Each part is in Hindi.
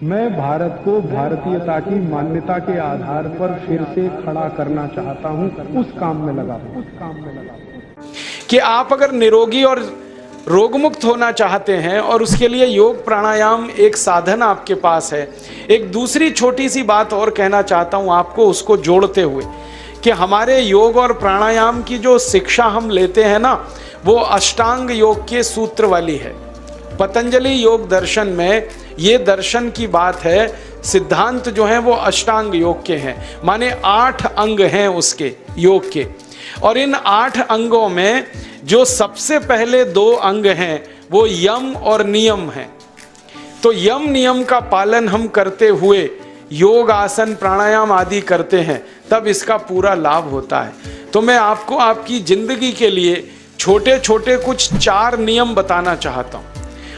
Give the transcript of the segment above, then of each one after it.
मैं भारत को भारतीयता की मान्यता के आधार पर फिर से खड़ा करना चाहता हूं, उस काम में लगा कि आप अगर निरोगी और रोगमुक्त होना चाहते हैं और उसके लिए योग प्राणायाम एक साधन आपके पास है। एक दूसरी छोटी सी बात और कहना चाहता हूं आपको, उसको जोड़ते हुए कि हमारे योग और प्राणायाम की जो शिक्षा हम लेते हैं ना, वो अष्टांग योग के सूत्र वाली है। पतंजलि योग दर्शन में ये दर्शन की बात है, सिद्धांत जो हैं वो अष्टांग योग के हैं, माने 8 अंग हैं उसके योग के। और इन 8 अंगों में जो सबसे पहले 2 अंग हैं वो यम और नियम हैं। तो यम नियम का पालन हम करते हुए योग आसन प्राणायाम आदि करते हैं, तब इसका पूरा लाभ होता है। तो मैं आपको आपकी जिंदगी के लिए छोटे छोटे कुछ 4 नियम बताना चाहता हूँ,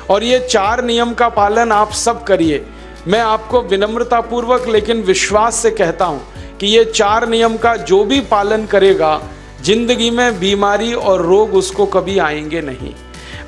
और ये 4 नियम का पालन आप सब करिए। मैं आपको विनम्रतापूर्वक लेकिन विश्वास से कहता हूँ कि ये 4 नियम का जो भी पालन करेगा, जिंदगी में बीमारी और रोग उसको कभी आएंगे नहीं।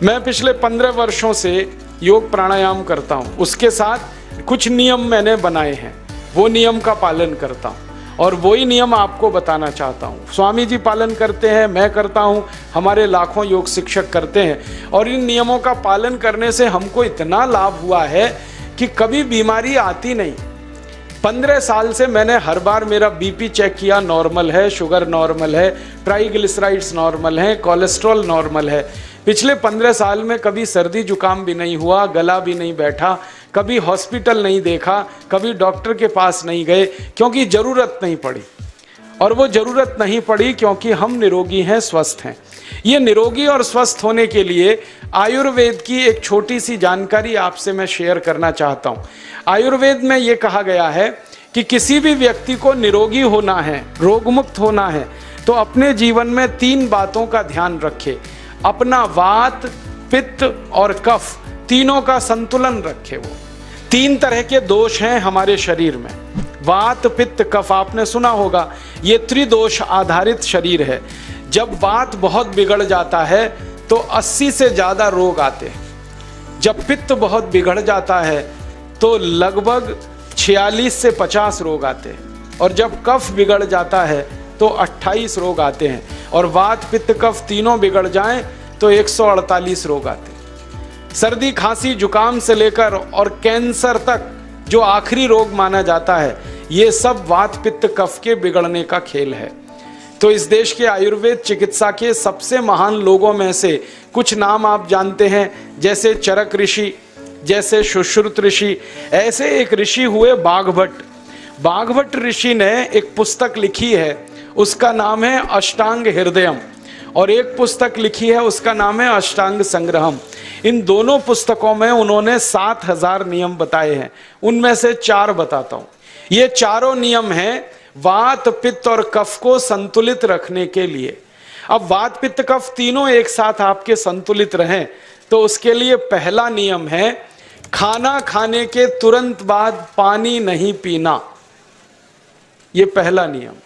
मैं पिछले 15 वर्षों से योग प्राणायाम करता हूँ, उसके साथ कुछ नियम मैंने बनाए हैं, वो नियम का पालन करता हूँ और वही नियम आपको बताना चाहता हूँ। स्वामी जी पालन करते हैं, मैं करता हूँ, हमारे लाखों योग शिक्षक करते हैं, और इन नियमों का पालन करने से हमको इतना लाभ हुआ है कि कभी बीमारी आती नहीं। 15 साल से मैंने हर बार मेरा बीपी चेक किया, नॉर्मल है, शुगर नॉर्मल है, ट्राइग्लिसराइड्स नॉर्मल है, कोलेस्ट्रॉल नॉर्मल है। पिछले 15 साल में कभी सर्दी जुकाम भी नहीं हुआ, गला भी नहीं बैठा, कभी हॉस्पिटल नहीं देखा, कभी डॉक्टर के पास नहीं गए, क्योंकि ज़रूरत नहीं पड़ी। और वो ज़रूरत नहीं पड़ी क्योंकि हम निरोगी हैं, स्वस्थ हैं। ये निरोगी और स्वस्थ होने के लिए आयुर्वेद की एक छोटी सी जानकारी आपसे मैं शेयर करना चाहता हूँ। आयुर्वेद में ये कहा गया है कि किसी भी व्यक्ति को निरोगी होना है, रोगमुक्त होना है, तो अपने जीवन में 3 बातों का ध्यान रखे। अपना वात, पित्त और कफ, तीनों का संतुलन रखे। वो 3 तरह के दोष हैं हमारे शरीर में, वात, पित्त, कफ। आपने सुना होगा, ये त्रिदोष आधारित शरीर है। जब वात बहुत बिगड़ जाता है तो 80 से ज़्यादा रोग आते हैं। जब पित्त बहुत बिगड़ जाता है तो लगभग 46 से 50 रोग आते हैं, और जब कफ बिगड़ जाता है तो 28 रोग आते हैं, और वात, पित्त, कफ तीनों बिगड़ जाएं तो 148 रोग आते हैं। सर्दी, खांसी, जुकाम से लेकर और कैंसर तक जो आखिरी रोग माना जाता है, ये सब वात, पित्त, कफ के बिगड़ने का खेल है। तो इस देश के आयुर्वेद चिकित्सा के सबसे महान लोगों में से कुछ नाम आप जानते हैं, जैसे चरक ऋषि, जैसे सुश्रुत ऋषि। ऐसे एक ऋषि हुए बाघभट्ट। बाघभट्ट ऋषि ने एक पुस्तक लिखी है, उसका नाम है अष्टांग हृदयम, और एक पुस्तक लिखी है उसका नाम है अष्टांग संग्रहम। इन दोनों पुस्तकों में उन्होंने 7000 नियम बताए हैं, उनमें से 4 बताता हूँ। ये चारों नियम हैं वात, पित्त और कफ को संतुलित रखने के लिए। अब वात, पित्त, कफ तीनों एक साथ आपके संतुलित रहें, तो उसके लिए पहला नियम है खाना खाने के तुरंत बाद पानी नहीं पीना। ये पहला नियम है।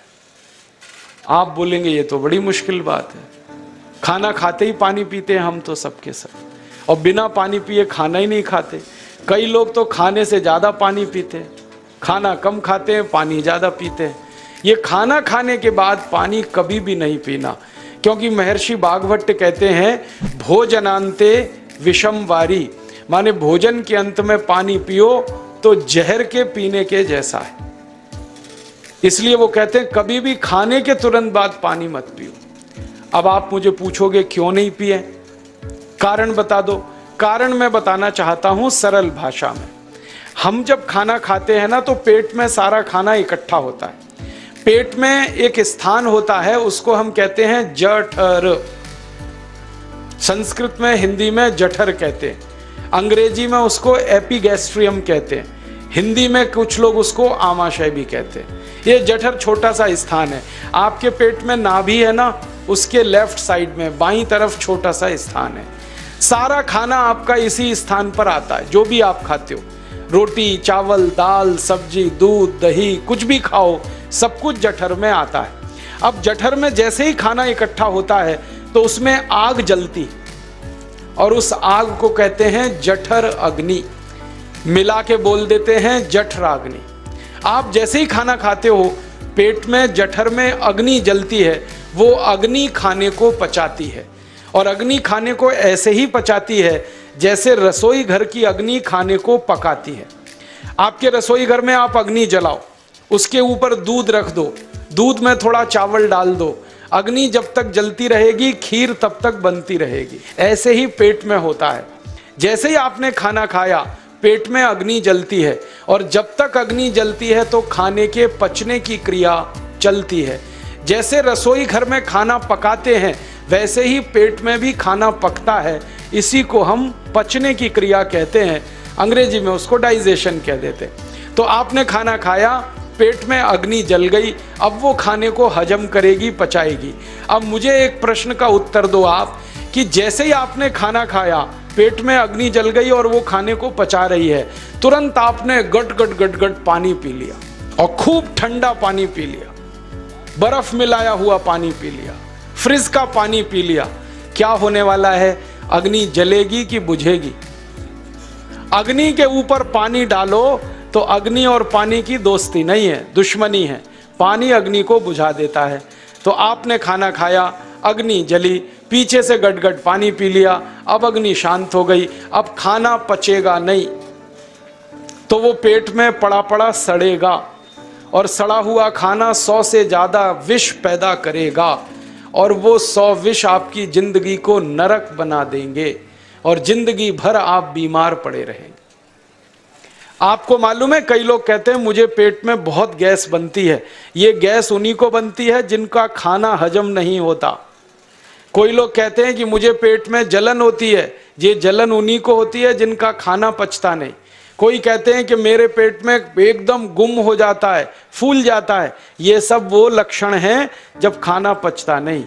आप बोलेंगे ये तो बड़ी मुश्किल बात है, खाना खाते ही पानी पीते हैं हम तो सबके सब, और बिना पानी पिए खाना ही नहीं खाते। कई लोग तो खाने से ज़्यादा पानी पीते हैं, खाना कम खाते हैं, पानी ज़्यादा पीते हैं। ये खाना खाने के बाद पानी कभी भी नहीं पीना, क्योंकि महर्षि बाघभट्ट कहते हैं भोजनांते विषम वारी, माने भोजन के अंत में पानी पियो तो जहर के पीने के जैसा है। इसलिए वो कहते हैं कभी भी खाने के तुरंत बाद पानी मत पियो। अब आप मुझे पूछोगे क्यों नहीं पिए, कारण बता दो। कारण मैं बताना चाहता हूं सरल भाषा में। हम जब खाना खाते हैं ना, तो पेट में सारा खाना इकट्ठा होता है। पेट में एक स्थान होता है, उसको हम कहते हैं जठर। संस्कृत में, हिंदी में जठर कहते हैं, अंग्रेजी में उसको एपिगैस्ट्रियम कहते हैं, हिंदी में कुछ लोग उसको आमाशय भी कहते हैं। ये जठर छोटा सा स्थान है। आपके पेट में नाभि है ना, उसके लेफ्ट साइड में बाईं तरफ छोटा सा स्थान है। सारा खाना आपका इसी स्थान पर आता है। जो भी आप खाते हो, रोटी, चावल, दाल, सब्जी, दूध, दही, कुछ भी खाओ, सब कुछ जठर में आता है। अब जठर में जैसे ही खाना इकट्ठा होता है तो उसमें आग जलती, और उस आग को कहते हैं जठर अग्नि। मिला के बोल देते हैं जठराग्नि। आप जैसे ही खाना खाते हो, पेट में जठर में अग्नि जलती है, वो अग्नि खाने को पचाती है। और अग्नि खाने को ऐसे ही पचाती है जैसे रसोई घर की अग्नि खाने को पकाती है। आपके रसोई घर में आप अग्नि जलाओ, उसके ऊपर दूध रख दो, दूध में थोड़ा चावल डाल दो, अग्नि जब तक जलती रहेगी खीर तब तक बनती रहेगी। ऐसे ही पेट में होता है, जैसे ही आपने खाना खाया पेट में अग्नि जलती है, और जब तक अग्नि जलती है तो खाने के पचने की क्रिया चलती है। जैसे रसोई घर में खाना पकाते हैं वैसे ही पेट में भी खाना पकता है, इसी को हम पचने की क्रिया कहते हैं, अंग्रेजी में उसको डाइजेशन कह देते हैं। तो आपने खाना खाया, पेट में अग्नि जल गई, अब वो खाने को हजम करेगी, पचाएगी। अब मुझे एक प्रश्न का उत्तर दो आप, कि जैसे ही आपने खाना खाया पेट में अग्नि जल गई और वो खाने को पचा रही है, तुरंत आपने गट गट गट गट पानी पी लिया, और खूब ठंडा पानी पी लिया, बर्फ मिलाया हुआ पानी पी लिया, फ्रिज का पानी पी लिया। क्या होने वाला है? अग्नि जलेगी कि बुझेगी? अग्नि के ऊपर पानी डालो तो अग्नि और पानी की दोस्ती नहीं है, दुश्मनी है। पानी अग्नि को बुझा देता है। तो आपने खाना खाया, अग्नि जली, पीछे से गटगट पानी पी लिया, अब अग्नि शांत हो गई, अब खाना पचेगा नहीं, तो वो पेट में पड़ा पड़ा सड़ेगा, और सड़ा हुआ खाना 100 से ज़्यादा विष पैदा करेगा, और वो 100 विष आपकी जिंदगी को नरक बना देंगे, और जिंदगी भर आप बीमार पड़े रहेंगे। आपको मालूम है, कई लोग कहते हैं मुझे पेट में बहुत गैस बनती है। ये गैस उन्हीं को बनती है जिनका खाना हजम नहीं होता। कोई लोग कहते हैं कि मुझे पेट में जलन होती है, ये जलन उन्हीं को होती है जिनका खाना पचता नहीं। कोई कहते हैं कि मेरे पेट में एकदम गुम हो जाता है, फूल जाता है, ये सब वो लक्षण हैं जब खाना पचता नहीं।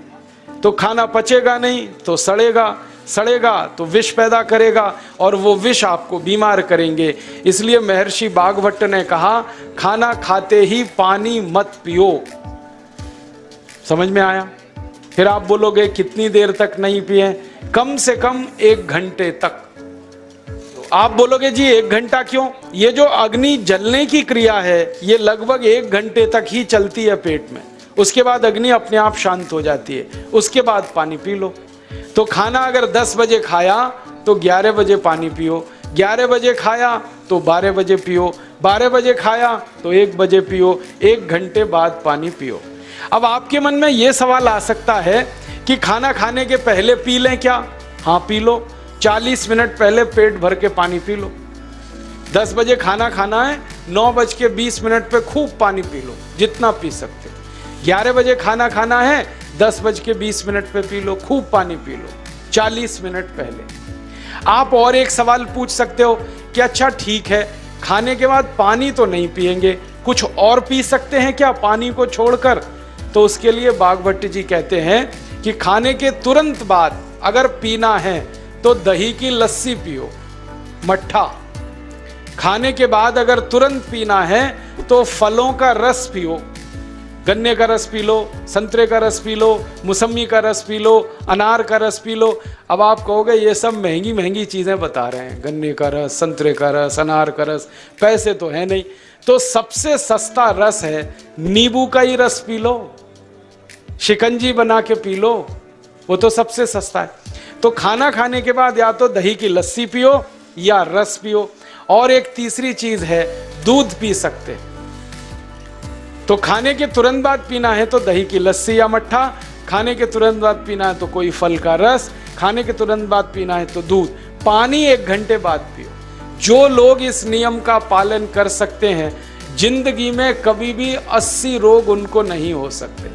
तो खाना पचेगा नहीं तो सड़ेगा, सड़ेगा तो विष पैदा करेगा, और वो विष आपको बीमार करेंगे। इसलिए महर्षि बागभट्ट ने कहा, खाना खाते ही पानी मत पियो। समझ में आया? फिर आप बोलोगे कितनी देर तक नहीं पिए? कम से कम 1 घंटे तक। तो आप बोलोगे जी 1 घंटा क्यों? ये जो अग्नि जलने की क्रिया है ये लगभग 1 घंटे तक ही चलती है पेट में, उसके बाद अग्नि अपने आप शांत हो जाती है, उसके बाद पानी पी लो। तो खाना अगर 10 बजे खाया तो 11 बजे पानी पियो, 11 बजे खाया तो 12 बजे पियो, 12 बजे खाया तो 1 बजे पियो, 1 घंटे बाद पानी पियो। अब आपके मन में ये सवाल आ सकता है कि खाना खाने के पहले पी लें क्या? हाँ पी लो, 40 मिनट पहले पेट भर के पानी पी लो। 10 बजे खाना खाना है, 9:20 पे खूब पानी पी लो, जितना पी सकते हो। 11 बजे खाना खाना है, 10:20 पे पी लो, खूब पानी पी लो, 40 मिनट पहले। आप और एक सवाल पूछ सकते हो कि अच्छा ठीक है, खाने के बाद पानी तो नहीं पिएंगे, कुछ और पी सकते हैं क्या पानी को छोड़कर? तो उसके लिए बागभट्ट जी कहते हैं कि खाने के तुरंत बाद अगर पीना है तो दही की लस्सी पियो, मट्ठा। खाने के बाद अगर तुरंत पीना है तो फलों का रस पियो, गन्ने का रस पी लो, संतरे का रस पी लो, मौसमी का रस पी लो, अनार का रस पी लो। अब आप कहोगे ये सब महंगी महंगी चीज़ें बता रहे हैं, गन्ने का रस, संतरे का रस, अनार का रस, पैसे तो है नहीं। तो सबसे सस्ता रस है नींबू का ही रस पी लो, शिकंजी बना के पी लो, वो तो सबसे सस्ता है। तो खाना खाने के बाद या तो दही की लस्सी पियो या रस पियो। और एक तीसरी चीज़ है, दूध पी सकते हैं। तो खाने के तुरंत बाद पीना है तो दही की लस्सी या मट्ठा, खाने के तुरंत बाद पीना है तो कोई फल का रस, खाने के तुरंत बाद पीना है तो दूध। पानी 1 घंटे बाद पियो। जो लोग इस नियम का पालन कर सकते हैं, जिंदगी में कभी भी 80 रोग उनको नहीं हो सकते।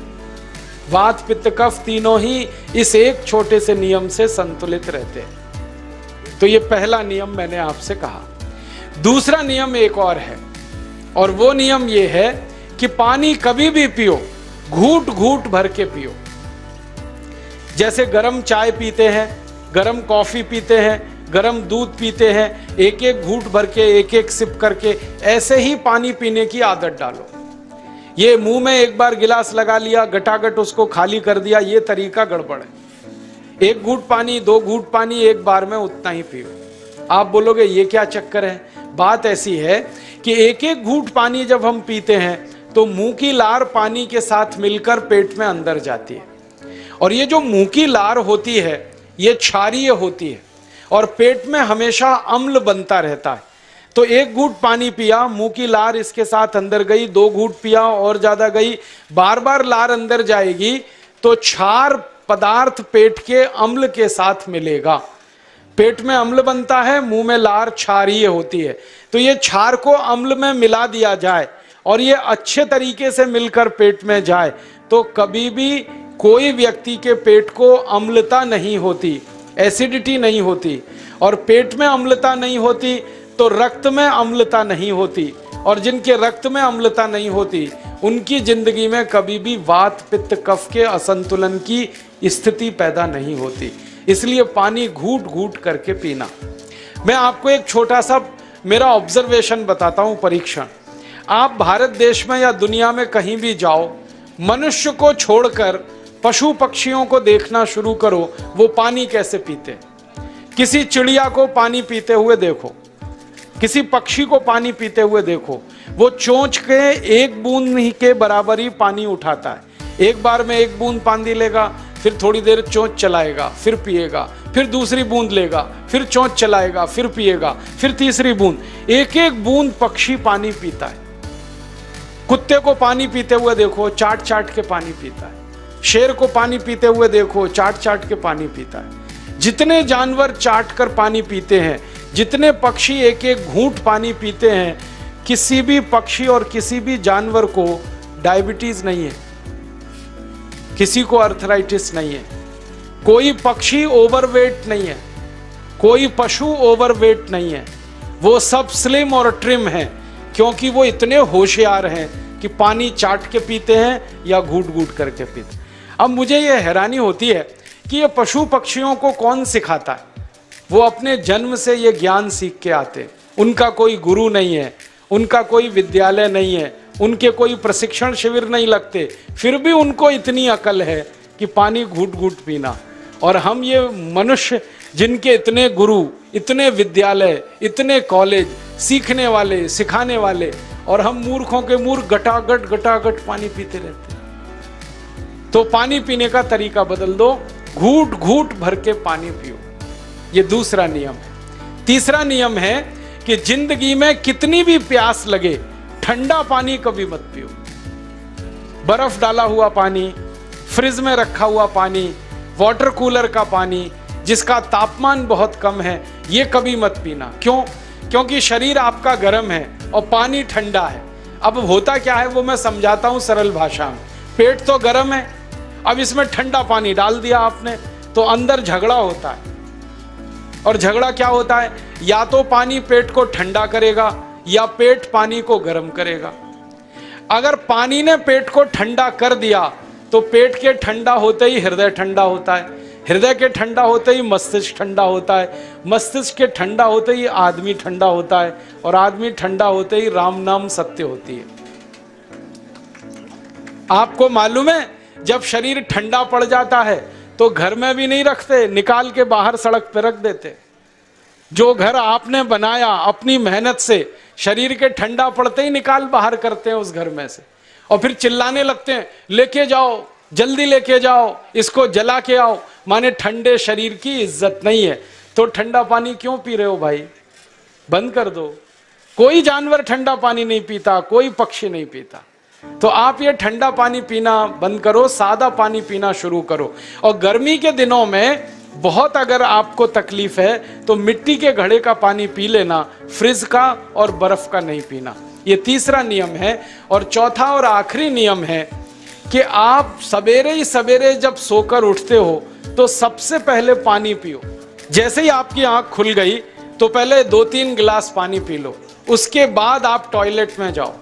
वात पित्त कफ तीनों ही इस एक छोटे से नियम से संतुलित रहते हैं। तो ये पहला नियम मैंने आपसे कहा। दूसरा नियम एक और है, और वो नियम ये है कि पानी कभी भी पियो, घूट घूट भर के पियो। जैसे गरम चाय पीते हैं, गरम कॉफी पीते हैं, गरम दूध पीते हैं, एक एक घूट भर के, एक एक सिप करके, ऐसे ही पानी पीने की आदत डालो। ये मुंह में एक बार गिलास लगा लिया, गटागट उसको खाली कर दिया, ये तरीका गड़बड़ है। 1 घूट पानी, 2 घूट पानी एक बार में उतना ही पियो। आप बोलोगे ये क्या चक्कर है, बात ऐसी है कि एक एक घूंट पानी जब हम पीते हैं तो मुंह की लार पानी के साथ मिलकर पेट में अंदर जाती है, और ये जो मुंह की लार होती है ये क्षारीय होती है और पेट में हमेशा अम्ल बनता रहता है। तो एक घूंट पानी पिया, मुंह की लार इसके साथ अंदर गई, 2 घूंट पिया और ज्यादा गई, बार बार लार अंदर जाएगी तो क्षार पदार्थ पेट के अम्ल के साथ मिलेगा। पेट में अम्ल बनता है, मुंह में लार क्षारीय होती है। तो ये क्षार को अम्ल में मिला दिया जाए और ये अच्छे तरीके से मिलकर पेट में जाए तो कभी भी कोई व्यक्ति के पेट को अम्लता नहीं होती, एसिडिटी नहीं होती, और पेट में अम्लता नहीं होती तो रक्त में अम्लता नहीं होती, और जिनके रक्त में अम्लता नहीं होती उनकी जिंदगी में कभी भी वात पित्त कफ के असंतुलन की स्थिति पैदा नहीं होती। इसलिए पानी घूट घूट करके पीना। मैं आपको एक छोटा सा मेरा ऑब्जर्वेशन बताता हूं, परीक्षण। आप भारत देश में या दुनिया में कहीं भी जाओ, मनुष्य को छोड़कर पशु पक्षियों को देखना शुरू करो, वो पानी कैसे पीते। किसी चिड़िया को पानी पीते हुए देखो, किसी पक्षी को पानी पीते हुए देखो, वो चोंच के 1 बूंद ही के बराबर ही पानी उठाता है। एक बार में 1 बूंद पानी लेगा, फिर थोड़ी देर चोंच चलाएगा, फिर पिएगा, फिर दूसरी बूंद लेगा, फिर चोंच चलाएगा, फिर पिएगा, फिर तीसरी बूंद। एक एक बूंद पक्षी पानी पीता है। कुत्ते को पानी पीते हुए देखो, चाट चाट के पानी पीता है। शेर को पानी पीते हुए देखो, चाट चाट के पानी पीता है। जितने जानवर चाट कर पानी पीते हैं, जितने पक्षी एक एक घूंट पानी पीते हैं, किसी भी पक्षी और किसी भी जानवर को डायबिटीज नहीं है, किसी को अर्थराइटिस नहीं है, कोई पक्षी ओवरवेट नहीं है, कोई पशु ओवरवेट नहीं है। वो सब स्लिम और ट्रिम हैं क्योंकि वो इतने होशियार हैं कि पानी चाट के पीते हैं या घूट घूट करके पीते हैं। अब मुझे ये हैरानी होती है कि ये पशु पक्षियों को कौन सिखाता है। वो अपने जन्म से ये ज्ञान सीख के आते हैं। उनका कोई गुरु नहीं है, उनका कोई विद्यालय नहीं है, उनके कोई प्रशिक्षण शिविर नहीं लगते, फिर भी उनको इतनी अकल है कि पानी घूट घूट पीना। और हम ये मनुष्य जिनके इतने गुरु, इतने विद्यालय, इतने कॉलेज, सीखने वाले, सिखाने वाले, और हम मूर्खों के मूर्ख गटागट पानी पीते रहते हैं। तो पानी पीने का तरीका बदल दो, घूट घूट भर के पानी पियो। ये दूसरा नियम है। तीसरा नियम है कि जिंदगी में कितनी भी प्यास लगे, ठंडा पानी कभी मत पियो। बर्फ डाला हुआ पानी, फ्रिज में रखा हुआ पानी, वाटर कूलर का पानी जिसका तापमान बहुत कम है, ये कभी मत पीना। क्यों? क्योंकि शरीर आपका गर्म है और पानी ठंडा है। अब होता क्या है वो मैं समझाता हूं सरल भाषा में। पेट तो गर्म है, अब इसमें ठंडा पानी डाल दिया आपने तो अंदर झगड़ा होता है। और झगड़ा क्या होता है? या तो पानी पेट को ठंडा करेगा या पेट पानी को गर्म करेगा। अगर पानी ने पेट को ठंडा कर दिया तो पेट के ठंडा होते ही हृदय ठंडा होता है, हृदय के ठंडा होते ही मस्तिष्क ठंडा होता है, मस्तिष्क के ठंडा होते ही आदमी ठंडा होता है, और आदमी ठंडा होते ही राम नाम सत्य होती है। आपको मालूम है जब शरीर ठंडा पड़ जाता है तो घर में भी नहीं रखते, निकाल के बाहर सड़क पर रख देते। जो घर आपने बनाया अपनी मेहनत से, शरीर के ठंडा पड़ते ही निकाल बाहर करते हैं उस घर में से, और फिर चिल्लाने लगते हैं लेके जाओ, जल्दी लेके जाओ, इसको जला के आओ। माने ठंडे शरीर की इज्जत नहीं है। तो ठंडा पानी क्यों पी रहे हो भाई? बंद कर दो। कोई जानवर ठंडा पानी नहीं पीता, कोई पक्षी नहीं पीता। तो आप ये ठंडा पानी पीना बंद करो, सादा पानी पीना शुरू करो। और गर्मी के दिनों में बहुत अगर आपको तकलीफ है तो मिट्टी के घड़े का पानी पी लेना, फ्रिज का और बर्फ का नहीं पीना। ये तीसरा नियम है। और चौथा और आखिरी नियम है कि आप सवेरे ही सवेरे जब सोकर उठते हो तो सबसे पहले पानी पियो। जैसे ही आपकी आंख खुल गई तो पहले 2-3 गिलास पानी पी लो, उसके बाद आप टॉयलेट में जाओ।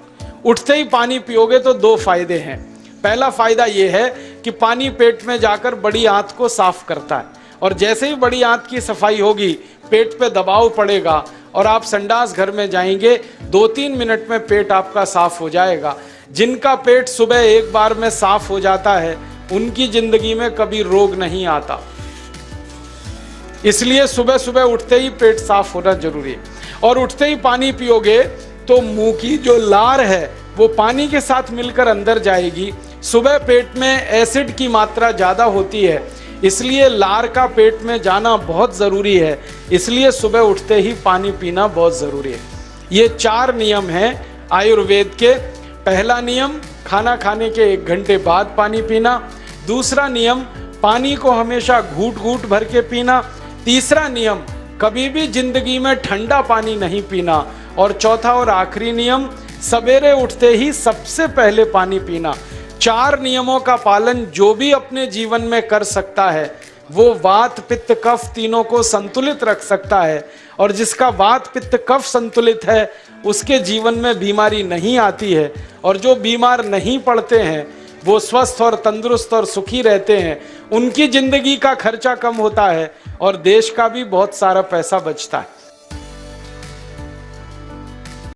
उठते ही पानी पियोगे तो 2 फायदे हैं। पहला फायदा यह है कि पानी पेट में जाकर बड़ी आंत को साफ करता है, और जैसे ही बड़ी आंत की सफाई होगी पेट पे दबाव पड़ेगा और आप संडास घर में जाएंगे, 2-3 मिनट में पेट आपका साफ हो जाएगा। जिनका पेट सुबह एक बार में साफ हो जाता है उनकी जिंदगी में कभी रोग नहीं आता। इसलिए सुबह सुबह उठते ही पेट साफ होना जरूरी है। और उठते ही पानी पियोगे तो मुंह की जो लार है वो पानी के साथ मिलकर अंदर जाएगी। सुबह पेट में एसिड की मात्रा ज़्यादा होती है, इसलिए लार का पेट में जाना बहुत ज़रूरी है। इसलिए सुबह उठते ही पानी पीना बहुत ज़रूरी है। ये 4 नियम हैं आयुर्वेद के। पहला नियम, खाना खाने के 1 घंटे बाद पानी पीना। दूसरा नियम, पानी को हमेशा घूट घूट भर के पीना। तीसरा नियम, कभी भी जिंदगी में ठंडा पानी नहीं पीना। और चौथा और आखिरी नियम, सवेरे उठते ही सबसे पहले पानी पीना। 4 नियमों का पालन जो भी अपने जीवन में कर सकता है वो वात पित्त कफ तीनों को संतुलित रख सकता है। और जिसका वात पित्त कफ संतुलित है उसके जीवन में बीमारी नहीं आती है। और जो बीमार नहीं पड़ते हैं वो स्वस्थ और तंदुरुस्त और सुखी रहते हैं। उनकी जिंदगी का खर्चा कम होता है और देश का भी बहुत सारा पैसा बचता है।